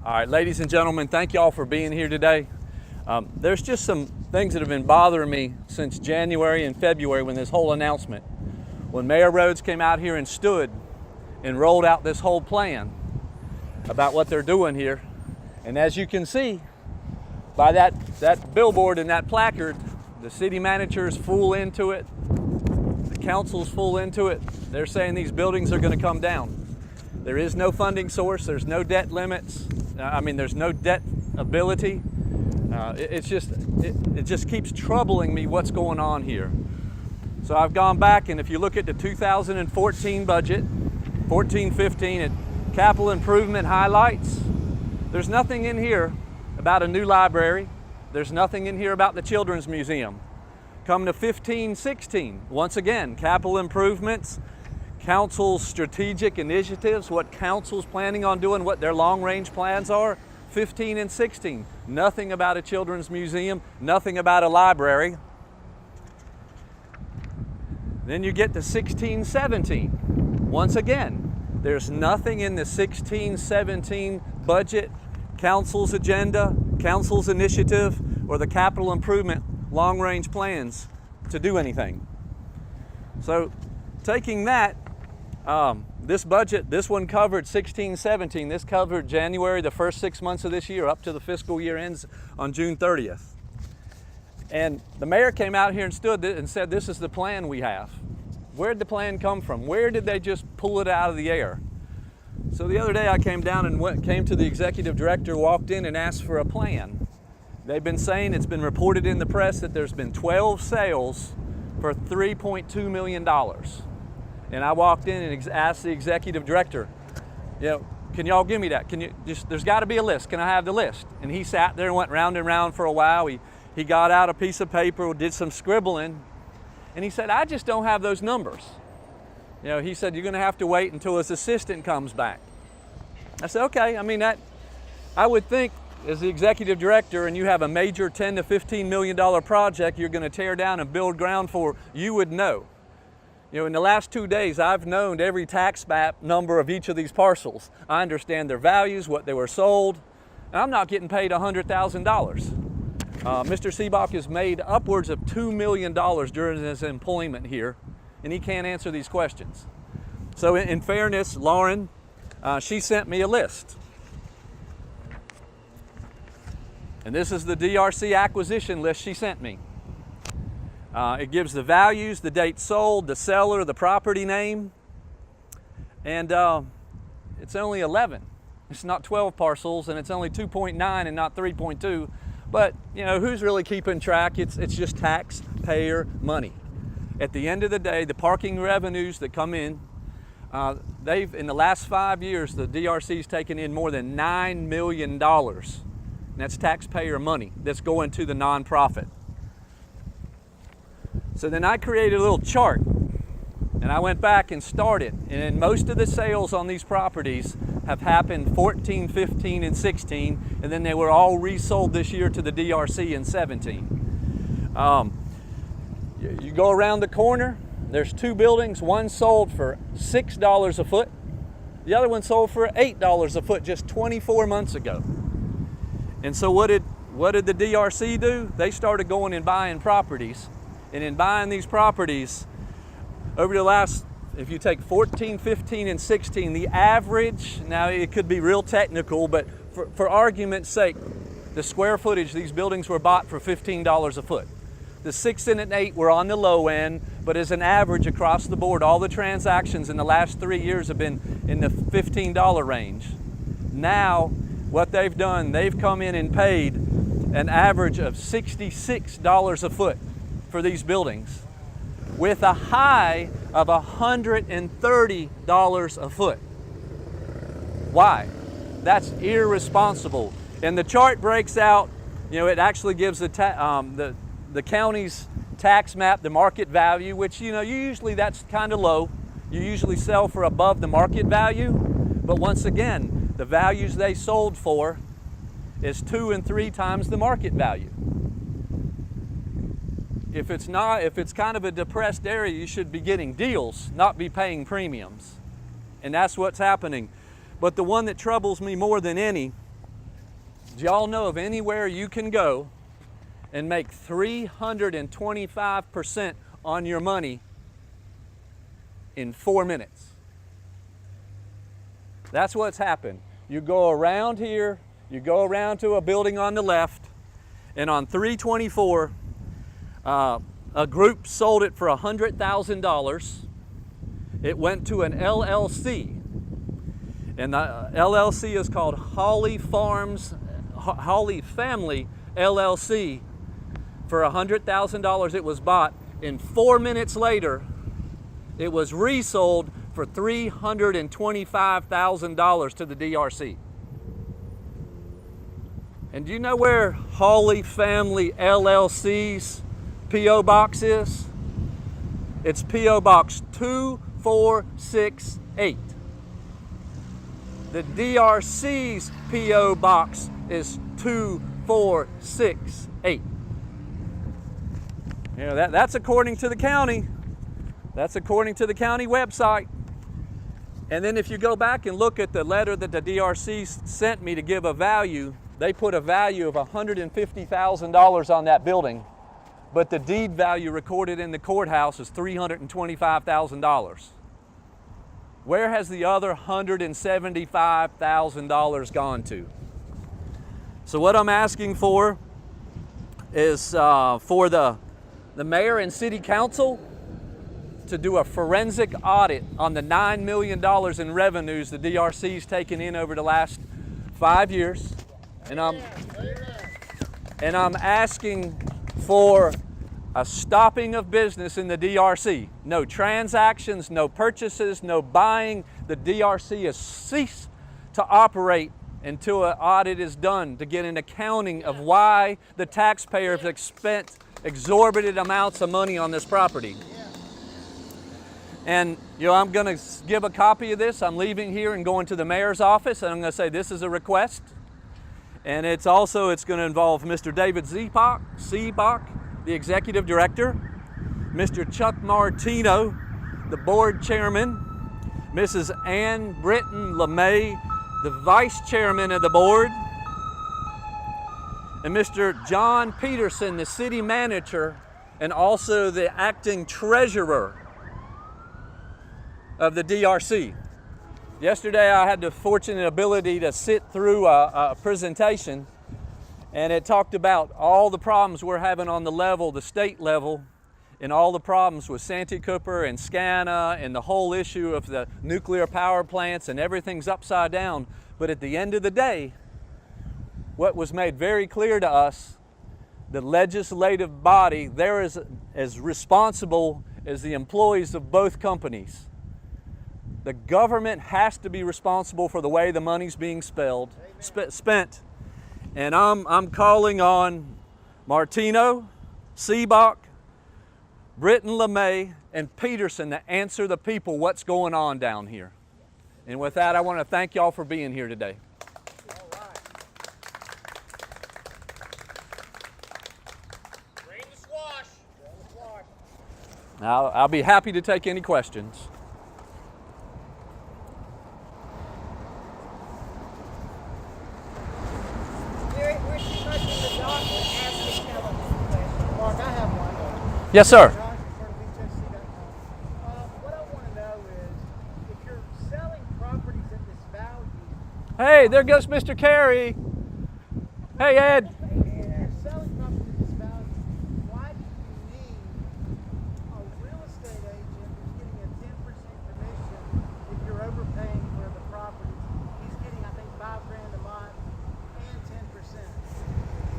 All right, ladies and gentlemen, thank you all for being here today. There's just some things that have been bothering me since January and February when this whole announcement, when Mayor Rhodes came out here and stood and rolled out this whole plan about what they're doing here. And as you can see by that billboard and that placard, the city manager is full into it, the council's full into it. They're saying these buildings are going to come down. There is no funding source, there's no debt limits. There's no debt ability. It just keeps troubling me what's going on here. So I've gone back, and if you look at the 2014 budget, 14-15 at capital improvement highlights, there's nothing in here about a new library. There's nothing in here about the Children's Museum. Come to 15-16, once again, capital improvements, council's strategic initiatives, what council's planning on doing, what their long-range plans are. 15 and 16, nothing about a children's museum, nothing about a library. Then you get to 16-17. Once again, there's nothing in the 16-17 budget, council's agenda, council's initiative, or the capital improvement long-range plans to do anything. So taking that, this budget, this one covered 16-17. This covered January, the first 6 months of this year, up to the fiscal year ends on June 30th. And the mayor came out here and stood and said, this is the plan we have. Where did the plan come from? Where did they just pull it out of the air? So the other day I came down and came to the executive director, walked in and asked for a plan. They've been saying, it's been reported in the press that there's been 12 sales for $3.2 million. And I walked in and asked the executive director, can y'all give me that? There's got to be a list. Can I have the list? And he sat there and went round and round for a while. He got out a piece of paper, did some scribbling, and he said, I just don't have those numbers. He said, you're going to have to wait until his assistant comes back. I said, okay. I would think as the executive director and you have a major $10 to $15 million project you're going to tear down and build ground for, you would know. In the last 2 days, I've known every tax map number of each of these parcels. I understand their values, what they were sold, and I'm not getting paid $100,000. Mr. Seebach has made upwards of $2 million during his employment here, and he can't answer these questions. So in fairness, Lauren, she sent me a list. And this is the DRC acquisition list she sent me. It gives the values, the date sold, the seller, the property name, and it's only 11. It's not 12 parcels, and it's only 2.9 and not 3.2. But who's really keeping track? It's just taxpayer money. At the end of the day, the parking revenues that come in, in the last 5 years, the DRC's taken in more than $9 million. And that's taxpayer money that's going to the nonprofit. So then I created a little chart, and I went back and started. And most of the sales on these properties have happened 14, 15, and 16, and then they were all resold this year to the DRC in 17. You go around the corner, there's two buildings. One sold for $6 a foot. The other one sold for $8 a foot just 24 months ago. And so what did the DRC do? They started going and buying properties. And in buying these properties, over the last, if you take 14, 15, and 16, the average, now it could be real technical, but for argument's sake, the square footage, these buildings were bought for $15 a foot. The 6 and 8 were on the low end, but as an average across the board, all the transactions in the last 3 years have been in the $15 range. Now, what they've done, they've come in and paid an average of $66 a foot for these buildings, with a high of $130 a foot. Why? That's irresponsible. And the chart breaks out, it actually gives the county's tax map, the market value, which usually that's kind of low. You usually sell for above the market value, but once again, the values they sold for is 2 and 3 times the market value. If it's kind of a depressed area, you should be getting deals, not be paying premiums. And that's what's happening. But the one that troubles me more than any Do y'all know of anywhere you can go and make 325% on your money in 4 minutes? That's what's happened. You go around here, you go around to a building on the left, and on 324, a group sold it for $100,000. It went to an LLC, and the LLC is called Holly Family LLC. For $100,000 it was bought, and 4 minutes later it was resold for $325,000 to the DRC. And do you know where Holly Family LLC's P.O. Box is? It's P.O. Box 2468. The DRC's P.O. Box is 2468. You know, that's according to the county. That's according to the county website. And then if you go back and look at the letter that the DRC sent me to give a value, they put a value of $150,000 on that building, but the deed value recorded in the courthouse is $325,000. Where has the other $175,000 gone to? So what I'm asking for is for the mayor and city council to do a forensic audit on the $9 million in revenues the DRC's taken in over the last 5 years. And I'm asking for a stopping of business in the DRC. No transactions, no purchases, no buying. The DRC has ceased to operate until an audit is done to get an accounting of why the taxpayers have spent exorbitant amounts of money on this property. And you know, I'm going to give a copy of this. I'm leaving here and going to the mayor's office, and I'm going to say this is a request. And it's going to involve Mr. David Seebach, the executive director, Mr. Chuck Martino, the board chairman, Mrs. Ann Britton LeMay, the vice chairman of the board, and Mr. John Peterson, the city manager, and also the acting treasurer of the DRC. Yesterday I had the fortunate ability to sit through a presentation, and it talked about all the problems we're having on the state level, and all the problems with Santee Cooper and SCANA and the whole issue of the nuclear power plants, and everything's upside down. But at the end of the day, what was made very clear to us, the legislative body, they're as responsible as the employees of both companies. The government has to be responsible for the way the money's being spent. And I'm calling on Martino, Seebach, Britton LeMay, and Peterson to answer the people what's going on down here. And with that, I want to thank y'all for being here today. All right. Drain the swash. Now, I'll be happy to take any questions. We're too much in the dark to ask the Keller this question. Mark, I have one. Yes, sir. Josh, what I want to know is, if you're selling properties at this value, Hey, there goes Mr. Carey. Hey, Ed. if you're selling properties at this value, why do you need a real estate agent who's getting a 10% commission if you're overpaying for the properties? He's getting, I think, $5,000 a month and 10%. I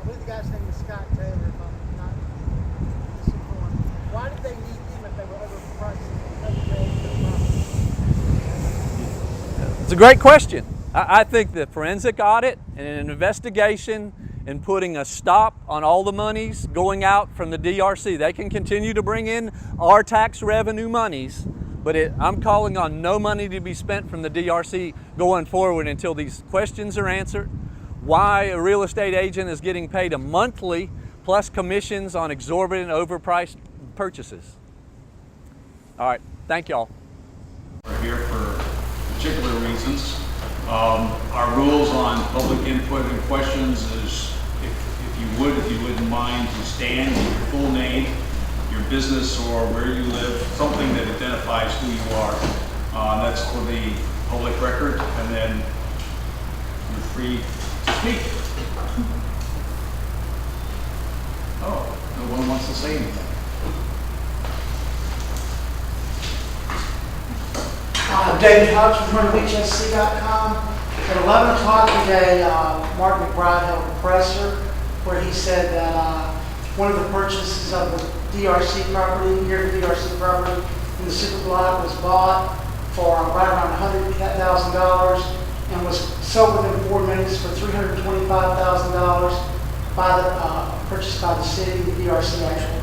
believe the guy's name is Scott Taylor, if I'm not misinformed. Why did they need him if they were overpricing the property? It's a great question. I think the forensic audit and an investigation and putting a stop on all the monies going out from the DRC, they can continue to bring in our tax revenue monies, but I'm calling on no money to be spent from the DRC going forward until these questions are answered. Why a real estate agent is getting paid a monthly plus commissions on exorbitant overpriced purchases. All right, thank y'all. We're here for particular reasons. Our rules on public input and questions is, if you wouldn't mind to stand, your full name, your business or where you live, something that identifies who you are. That's for the public record, and then you're free to speak. Oh, no one wants to say anything. David Hutch with MyrtleBeachSC.com. At 11 o'clock today, Mark McBride held a presser where he said that one of the purchases of the DRC property, here the DRC property in the super block, was bought for right around $100,000 and was sold within 4 minutes for $325,000 by the purchased by the city, the DRC actually.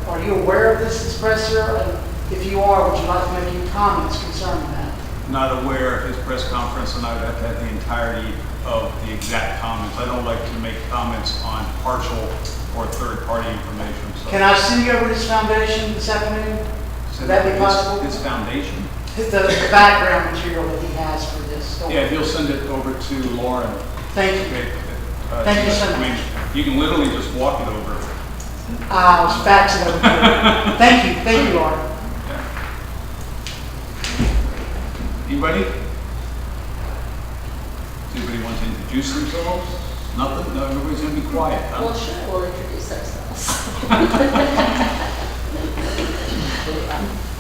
Are you aware of this presser? And if you are, would you like to make any comments concerning that? Not aware of his press conference, and I would have to have the entirety of the exact comments. I don't like to make comments on partial or third-party information. So. Can I send you over his foundation this afternoon? Would that be possible? His foundation? The background material that he has for this story. Yeah, he'll send it over to Lauren. Thank you. Okay. Thank you so much. I mean, you can literally just walk it over. I'll fax it over to you. Thank you, Lauren. Anybody? Does anybody want to introduce themselves? Nothing? No, everybody's going to be quiet, huh? Well, sure, we'll introduce ourselves.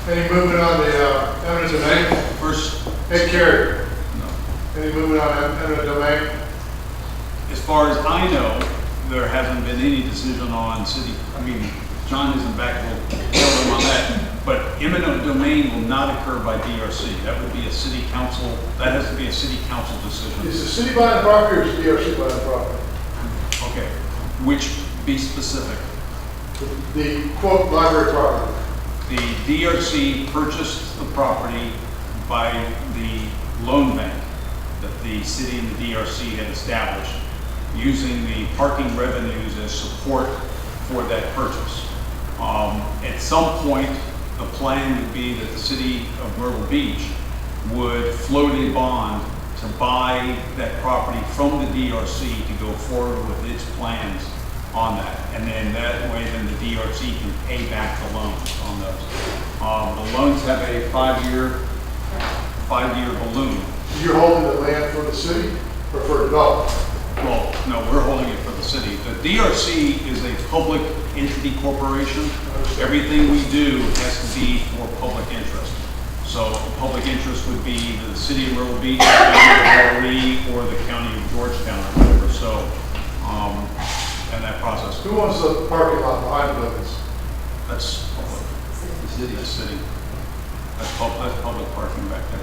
Any movement on the eminent domain? First, Hey, Carrie, no. any movement on eminent domain? As far as I know, there hasn't been any decision on city, John isn't back, we'll tell him on that, but eminent domain will not occur by DRC. That would be a city council, that has to be a city council decision. Is the city buying property or is the DRC buying property? Okay, which, be specific. The quote library property. The DRC purchased the property by the loan bank that the city and the DRC had established, using the parking revenues as support for that purchase. At some point, the plan would be that the city of Myrtle Beach would float a bond to buy that property from the DRC to go forward with its plans on that. And then that way, then the DRC can pay back the loans on those. The loans have a five-year balloon. You're holding the land for the city or for development? Well, no, we're holding it for the city. The DRC is a public entity corporation. Everything we do has to be for public interest. So public interest would be either the city of Myrtle Beach, or the county of Georgetown or whatever. So, and that process. Who owns the parking lot behind the buildings? That's public. The city. That's public parking back there.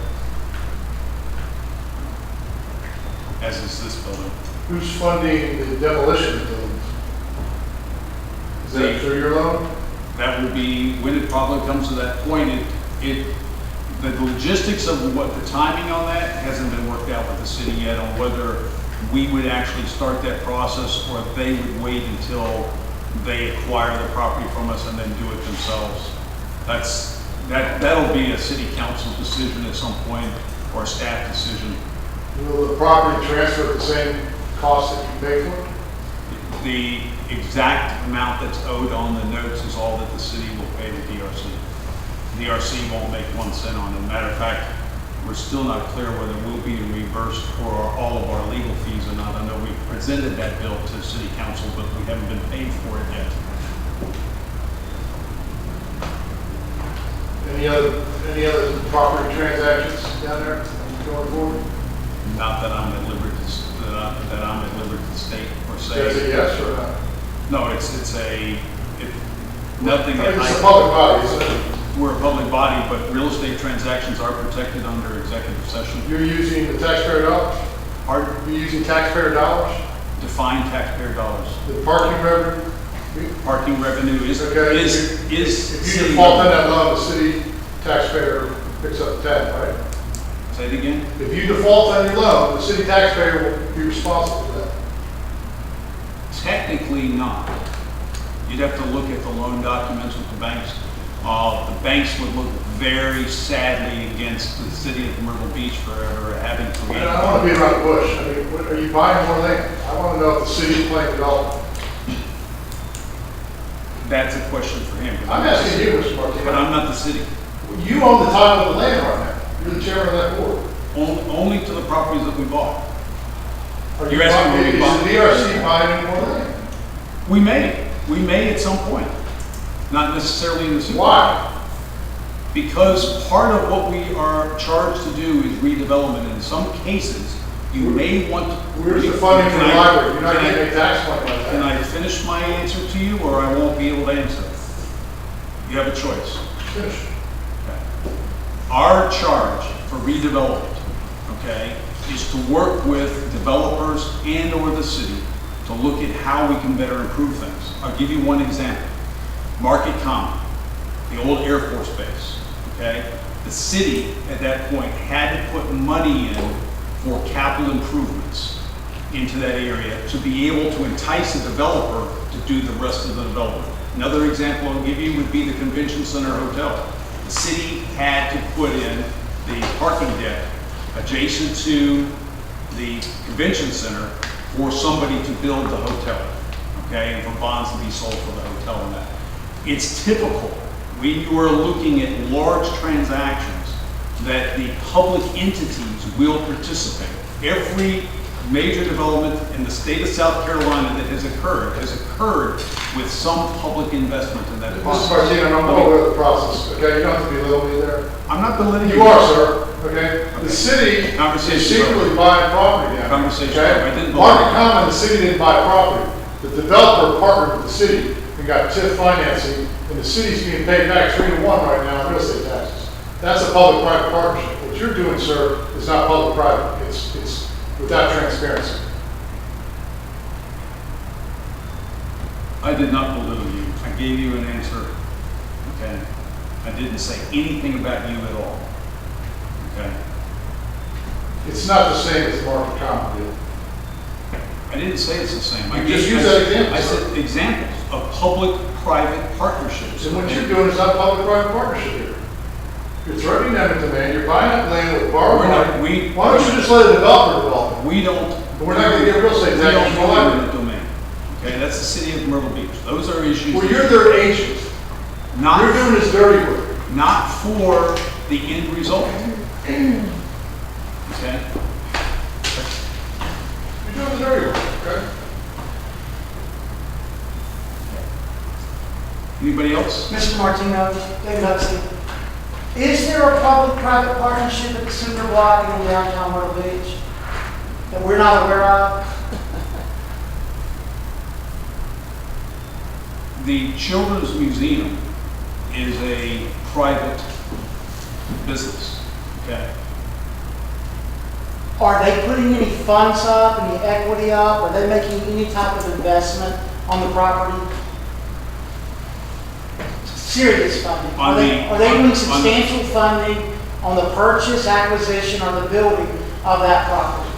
As is this building. Who's funding the demolition of buildings? Is that through your loan? That would be, when it probably comes to that point, the logistics of what the timing on that hasn't been worked out with the city yet on whether we would actually start that process or they would wait until they acquire the property from us and then do it themselves. That'll be a city council decision at some point or a staff decision. Will the property transfer at the same cost that you pay for it? The exact amount that's owed on the notes is all that the city will pay the DRC. DRC won't make 1 cent on it. Matter of fact, we're still not clear whether we'll be reimbursed for all of our legal fees or not. I know we've presented that bill to city council, but we haven't been paid for it yet. Any other property transactions down there going forward? Not that I'm at liberty to state or say. Is it yes or no? No, it's nothing that It's a public body, isn't it? We're a public body, but real estate transactions are protected under executive session. You're using the taxpayer dollars? Hard You're using taxpayer dollars? define taxpayer dollars. The parking revenue? Parking revenue is Okay. is If you city default on money. that loan, the city taxpayer picks up the tab, right? Say it again. If you default on your loan, the city taxpayer will be responsible for that. Technically not. You'd have to look at the loan documents with the banks. The banks would look very sadly against the city of Myrtle Beach for ever having And created. I don't want to be around the bush. I mean, are you buying more land? I want to know if the city is playing development. That's a question for him. I'm asking you, Mr. But Martinez. I'm not the city. You own the title of the land right now. You're the chairman of that board. Only to the properties that we bought. Are You're asking buying- me to is buy- the DRC buying any more land? We may at some point. Not necessarily in the city. Why? Because part of what we are charged to do is redevelopment. In some cases, you may want to. Where's the funding for the Can I- library? You're not can I- getting a tax money like Can that. I finish my answer to you, or I won't be able to answer? You have a choice. Finish. Okay. Our charge for redevelopment, okay, is to work with developers and or the city to look at how we can better improve things. I'll give you one example. Market Common, the old Air Force Base, okay? The city at that point had to put money in for capital improvements into that area to be able to entice a developer to do the rest of the development. Another example I'll give you would be the Convention Center Hotel. The city had to put in the parking deck adjacent to the convention center for somebody to build the hotel, okay, and for bonds to be sold for the hotel and that. It's typical when you are looking at large transactions that the public entities will participate. Every major development in the state of South Carolina that has occurred with some public investment in that Mr. process. Martinez, I'm all aware of the process, okay? You don't have to belittle me there. I'm not belittling You are, sir, okay? The city is Conversation secretly over. buying property down there, Conversation okay? over. I didn't Market believe- Common, the city didn't buy property. The developer partnered with the city and got TIF financing, and the city's being paid back 3-to-1 right now in real estate taxes. That's a public-private partnership. What you're doing, sir, is not public-private. It's without transparency. I did not belittle you. I gave you an answer, okay? I didn't say anything about you at all, okay? It's not the same as the Market Common deal. I didn't say it's the same. I You just gave- used that example, I sir. said examples of public-private partnerships. And what you're doing is not public-private partnership here. You're threatening them with demand, you're buying up land with borrowed We're not- money. Why don't you just let a developer develop it? We don't. We're not gonna get real estate We taxes don't from the do library. eminent domain. Okay, that's the city of Myrtle Beach. Those are issues. Well, you're their agent. You're Not, doing this dirty work. not for the end result. Okay? You're doing the dirty work, okay? Anybody else? Mr. Martino, David Huxley. Is there a public-private partnership at the Cinder Block and in downtown Myrtle Beach that we're not aware of? The Children's Museum is a private business, okay? Are they putting any funds up, any equity up? Are they making any type of investment on the property? Serious funding? On Are they doing substantial funding on the purchase, acquisition, or the building of that property?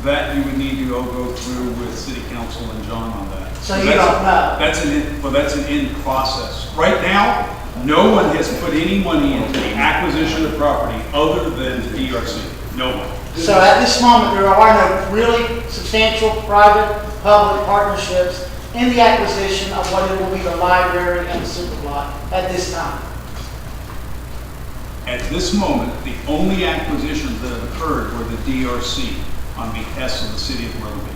That you would need to go through with city council and John on that. So you don't know? That's an in process. Right now, no one has put any money into the acquisition of property other than the DRC. No one. So at this moment, there are no really substantial private-public partnerships in the acquisition of what it will be the library and the super block at this time. At this moment, the only acquisitions that have occurred were the DRC on behest of the city of Myrtle Beach.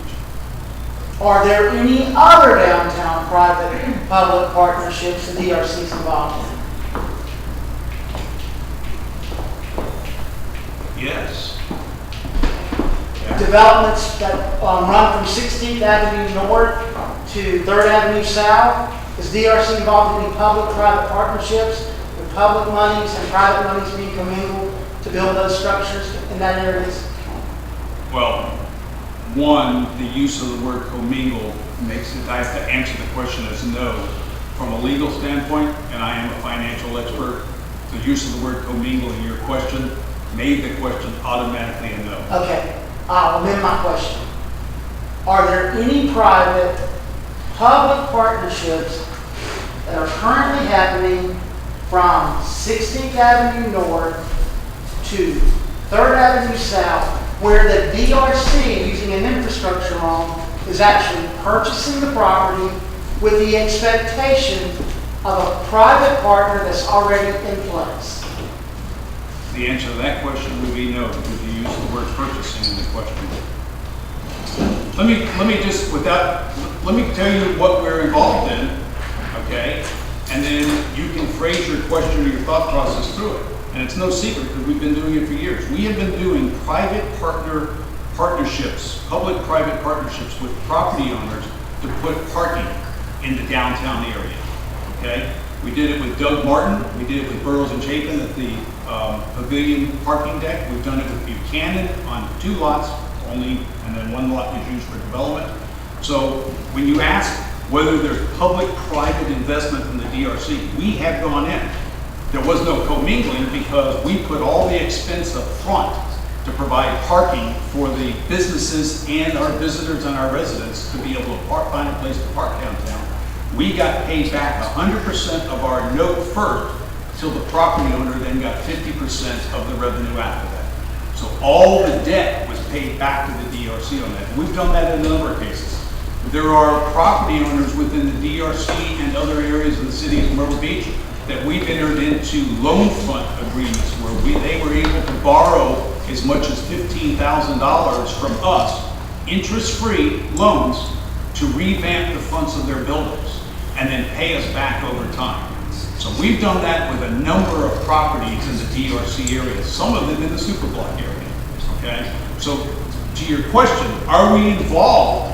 Are there any other downtown private-public partnerships the DRC is involved in? Yes. Developments that run from 16th Avenue North to 3rd Avenue South? Is DRC involved in any public-private partnerships with public monies and private monies being commingled to build those structures in that area? Well, one, the use of the word commingle makes it, I have to answer the question as no. From a legal standpoint, and I am a financial expert, the use of the word commingle in your question made the question automatically a no. Okay, I'll amend my question. Are there any private public partnerships that are currently happening for from 16th Avenue North to 3rd Avenue South, where the DRC, using an infrastructure loan, is actually purchasing the property with the expectation of a private partner that's already in place? The answer to that question would be no, because you used the word purchasing in the question. Let me tell you what we're involved in, okay? And then you can phrase your question or your thought process through it. And it's no secret because we've been doing it for years. We have been doing private partnerships, public-private partnerships with property owners to put parking in the downtown area, okay? We did it with Doug Martin. We did it with Burroughs and Chapin at the Pavilion parking deck. We've done it with Buchanan on 2 lots only, and then 1 lot is used for development. So when you ask whether there's public-private investment in the DRC, we have gone in. There was no commingling because we put all the expense up front to provide parking for the businesses and our visitors and our residents to be able to find a place to park downtown. We got paid back 100% of our note first, till the property owner then got 50% of the revenue after that. So all the debt was paid back to the DRC on that. We've done that in a number of cases. There are property owners within the DRC and other areas of the city of Myrtle Beach that we've entered into loan fund agreements where they were able to borrow as much as $15,000 from us, interest-free loans, to revamp the fronts of their buildings and then pay us back over time. So we've done that with a number of properties in the DRC area, some of them in the superblock area, okay? So to your question, are we involved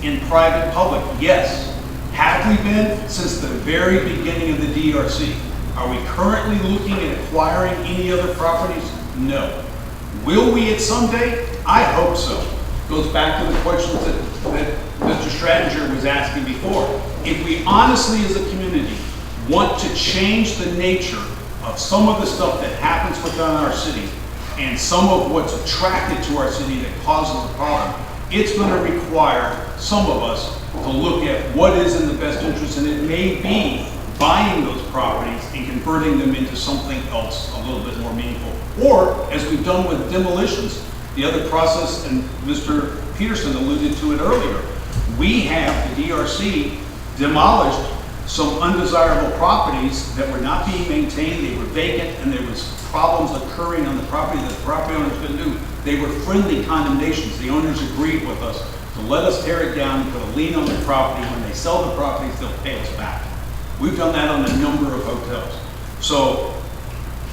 in private-public? Yes. Have we been since the very beginning of the DRC? Are we currently looking at acquiring any other properties? No. Will we at some day? I hope so. Goes back to the questions that Mr. Stratinger was asking before. If we honestly as a community want to change the nature of some of the stuff that happens within our city and some of what's attracted to our city that causes the problem, it's going to require some of us to look at what is in the best interest, and it may be buying those properties and converting them into something else a little bit more meaningful. Or, as we've done with demolitions, the other process, and Mr. Peterson alluded to it earlier, we have, the DRC, demolished some undesirable properties that were not being maintained, they were vacant, and there was problems occurring on the property that the property owners couldn't do. They were friendly condemnations. The owners agreed with us to let us tear it down and put a lien on the property. When they sell the properties, they'll pay us back. We've done that on a number of hotels. So,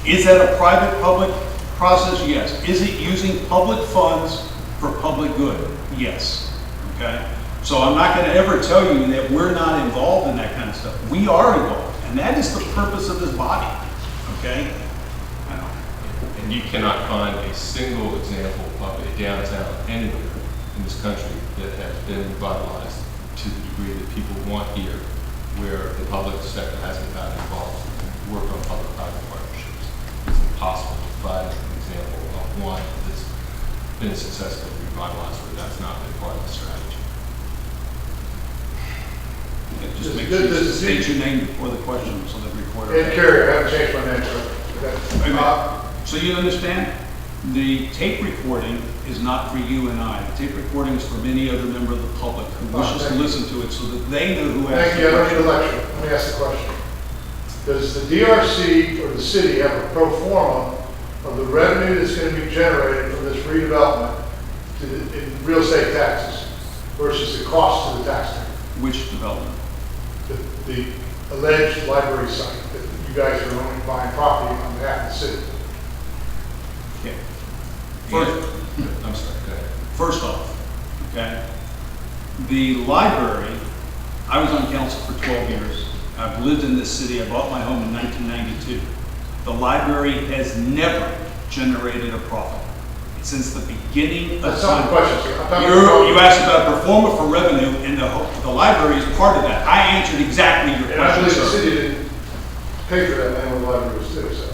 is that a private-public process? Yes. Is it using public funds for public good? Yes. Okay? So I'm not going to ever tell you that we're not involved in that kind of stuff. We are involved, and that is the purpose of this body. Okay? And you cannot find a single example of a downtown anywhere in this country that has been revitalized to the degree that people want here, where the public sector hasn't gotten involved and worked on public-private partnerships. It's impossible to find an example of one that's been successfully revitalized where that's not been part of the strategy. Yeah, just make sure you state your name before the question so that recorder. Ed Carey, I haven't changed my name, so. So you understand, the tape recording is not for you and I. The tape recording is for any other member of the public who wishes to listen to it so that they know who asked Thank the you, I don't need question. a lecture. Let me ask the question. Does the DRC or the city have a pro forma of the revenue that's going to be generated from this redevelopment in real estate taxes versus the cost to the taxpayer? Which development? The alleged library site that you guys are only buying property on behalf of the city. Okay. I'm sorry, go ahead. First off, okay, the library, I was on council for 12 years. I've lived in this city. I bought my home in 1992. The library has never generated a profit since the beginning of That's not the time. question, sir. I'm talking You about- asked about performer for revenue, and the library is part of that. I answered exactly your And I question, believe the sir. city didn't pay for that land when the library was too, so.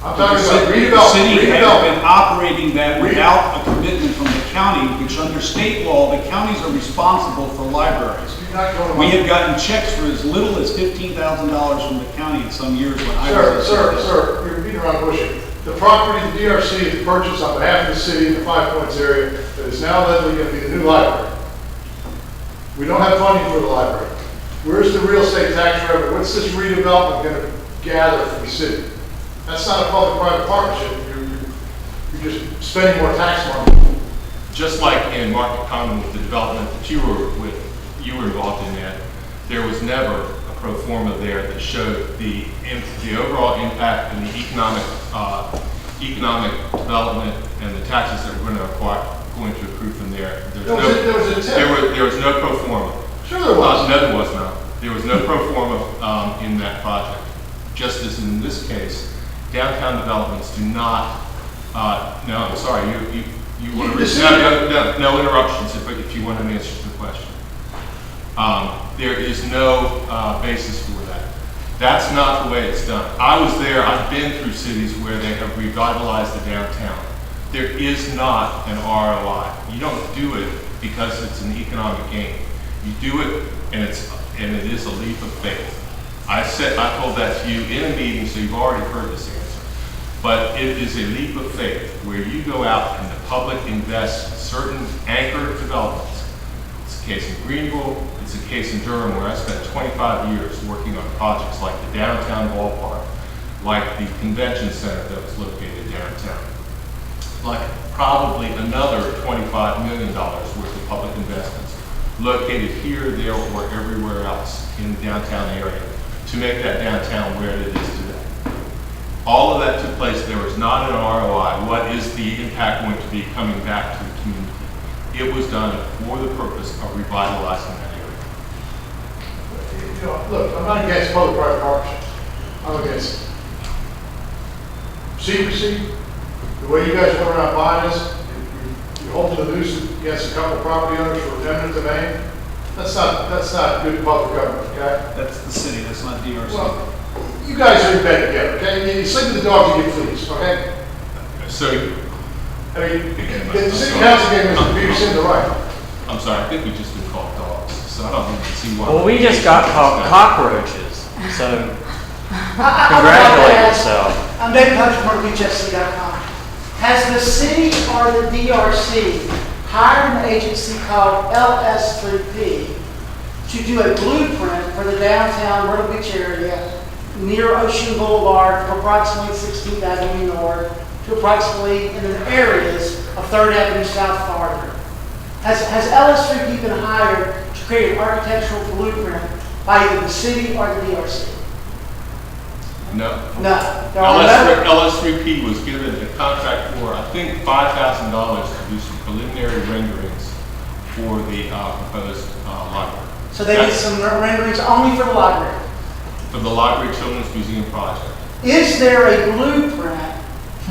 I'm The talking about city has been redevelopment. operating that without a commitment from the county, which under state law, the counties are responsible for libraries. You're not going We to... have gotten checks for as little as $15,000 from the county in some years when I was. Sir, you're beating around the bush. The property the DRC has purchased on behalf of the city in the Five Points area that is now legally going to be the new library. We don't have funding for the library. Where's the real estate tax revenue? What's this redevelopment going to gather from the city? That's not a public-private partnership. You're just spending more tax money. Just like in Market Common with the development that you were involved in that, there was never a pro forma there that showed the overall impact and the economic development and the taxes that were going to accrue from there. There was a tip. There was no pro forma. Sure there was. No, there was not. There was no pro forma in that project. Just as in this case, downtown developments do not. No, I'm sorry. You want to no interruptions if you want an answer to the question. There is no basis for that. That's not the way it's done. I was there. I've been through cities where they have revitalized the downtown. There is not an ROI. You don't do it because it's an economic gain. You do it, and it is a leap of faith. I told that to you in a meeting, so you've already heard this answer. But it is a leap of faith where you go out and the public invests certain anchor developments. It's a case in Greenville. It's a case in Durham where I spent 25 years working on projects like the downtown ballpark, like the convention center that was located downtown, like probably another $25 million worth of public investments located here, there, or everywhere else in the downtown area to make that downtown where it is today. All of that took place. There was not an ROI. What is the impact going to be coming back to the community? It was done for the purpose of revitalizing that area. You know, look, I'm not against public-private partnerships. I'm against secrecy. The way you guys went around buying this, you hold the noose against a couple of property owners for eminent domain. That's not good public government, okay? That's the city, that's not DRC. Well, you guys are in bed together, okay? You sleep with the dogs, you get fleas, okay? So, I mean, the city council gave Mr. Peterson the right. I'm sorry, I think we just been called dogs, so I don't even see why. Well, we just got caught cockroaches, so congratulate yourself. I'm David Hutch from MyrtleBeachFC.com. Has the city or the DRC hired an agency called LS3P to do a blueprint for the downtown Myrtle Beach area near Ocean Boulevard from approximately 16th Avenue North to approximately in the areas of 3rd Avenue South farther? Has LS3P been hired to create an architectural blueprint by either the city or the DRC? No. No. LS3P was given a contract for, I think, $5,000 to do some preliminary renderings for the proposed library. So they did some renderings only for the library. For the Library Children's Museum project. Is there a blueprint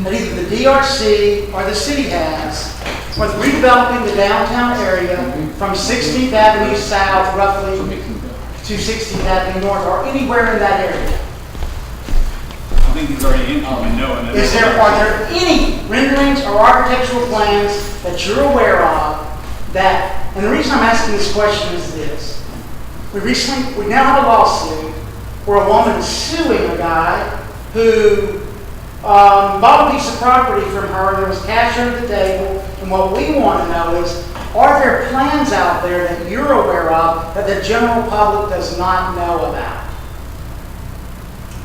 that either the DRC or the city has for redeveloping the downtown area from 16th Avenue South roughly to 16th Avenue North or anywhere in that area? I think he's already in, I know. Are there any renderings or architectural plans that you're aware of that, and the reason I'm asking this question is this. We now have a lawsuit where a woman is suing a guy who bought a piece of property from her, there was cash under the table, and what we want to know is, are there plans out there that you're aware of that the general public does not know about?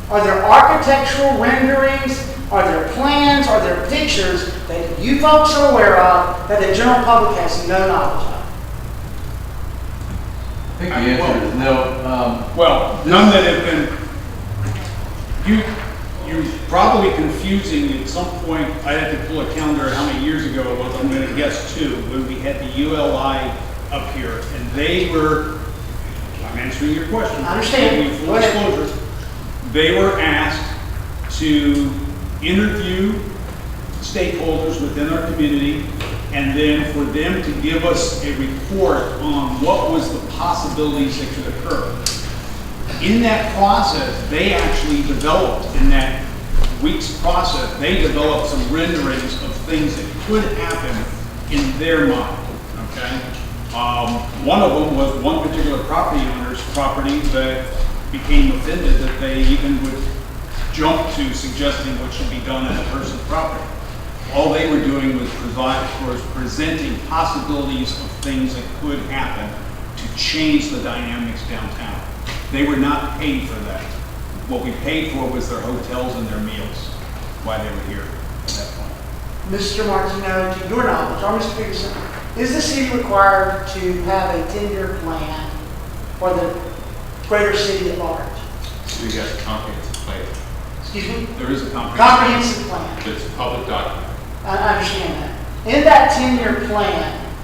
Are there architectural renderings? Are there plans? Are there pictures that you folks are aware of that the general public has no knowledge of? I think the answer is no. Well, none that have been, you're probably confusing at some point. I had to pull a calendar how many years ago it was, I'm going to guess 2, when we had the ULI up here, and they were, I'm answering your question. I understand. Full disclosure. They were asked to interview stakeholders within our community and then for them to give us a report on what was the possibilities that could occur. In that process, they actually developed, in that week's process, they developed some renderings of things that could happen in their mind, okay? One of them was one particular property owner's property that became offended that they even would jump to suggesting what should be done on a person's property. All they were doing was presenting possibilities of things that could happen to change the dynamics downtown. They were not paid for that. What we paid for was their hotels and their meals while they were here at that point. Mr. Martino, to your knowledge, or Mr. Peterson, is the city required to have a 10-year plan for the greater city at large? So you got a comprehensive plan. Excuse me? There is a Comprehensive plan. It's a public document. I understand that. In that 10-year plan,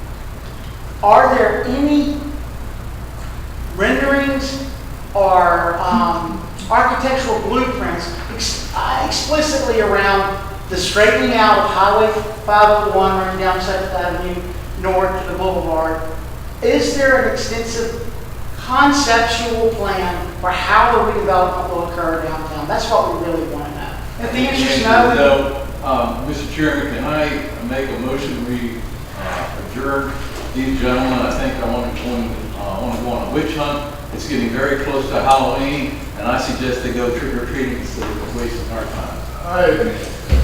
are there any renderings or architectural blueprints explicitly around the straightening out of Highway 501 running down 7th Avenue north to the boulevard? Is there an extensive conceptual plan for how the redevelopment will occur downtown? That's what we really want to know. If the answer is no, Mr. Chairman, can I make a motion we adjourn these gentlemen? I think I want to go on a witch hunt. It's getting very close to Halloween, and I suggest they go trick-or-treating instead of wasting our time.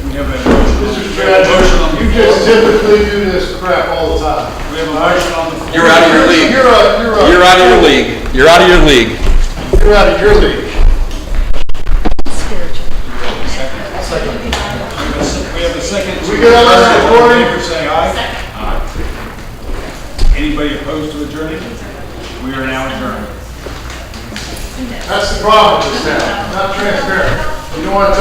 We have a motion. Mr. Chairman, you just typically do this crap all the time. We have a motion on the floor. You're out of your league. You're You're out of your league. You're out of your league. You're out of your league. We have a second. We get all that All recording? in favor, say aye. Aye. Anybody opposed to adjourning? We are now adjourned. That's the problem with this town, not transparent. You don't want to talk